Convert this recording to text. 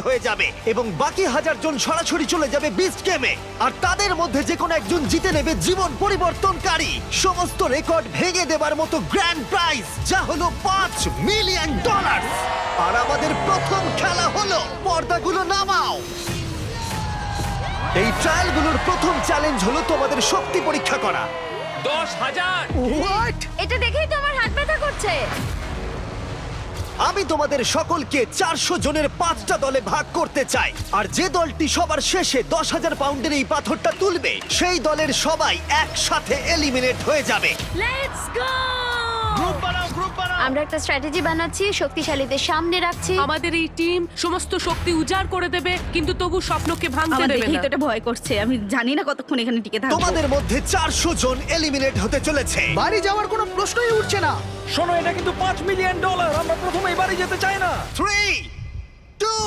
হয়ে যাবে এবং বাকি 1000 জন সরাসরি চলে যাবে বিস্ট গেমে। আর তাদের মধ্যে যে কোনো একজন জিতে নেবে জীবন পরিবর্তনকারী সমস্ত রেকর্ড ভেঙে দেবার মতো গ্র্যান্ড প্রাইজ, যা হলো $5 মিলিয়ন। আর আমাদের প্রথম খেলা হলো পর্দাগুলো নামাও। এই ট্রায়ালগুলোর প্রথম চ্যালেঞ্জ হলো তোমাদের শক্তি পরীক্ষা করা। 10,000 হোয়াট? এটা দেখেই তো আমার হাত ব্যথা করছে। আমি তোমাদের সকলকে 400 জনের 5টা দলে ভাগ করতে চাই, আর যে দলটি সবার শেষে 10,000 পাউন্ডের এই পাথরটা তুলবে সেই দলের সবাই একসাথে এলিমিনেট হয়ে যাবে। Let's go! গ্রুপ বানাও। আমরা একটা স্ট্র্যাটেজি বানাচ্ছি, শক্তিশালীদের সামনে রাখছি। আমাদের এই টিম সমস্ত শক্তি উজাড় করে দেবে, কিন্তু তবু স্বপ্নকে ভাঙতে আমার দেবে দেখেই না। তো এটা ভয় করছে, আমি জানি না কতক্ষণ এখানে টিকে থাকবো। তোমাদের মধ্যে 400 জন এলিমিনেট হতে চলেছে। বাড়ি যাওয়ার কোনো প্রশ্নই উঠছে না। শোনো, এটা কিন্তু $5 মিলিয়ন। আমরা প্রথমেই বাড়ি যেতে চাই না। 3, 2,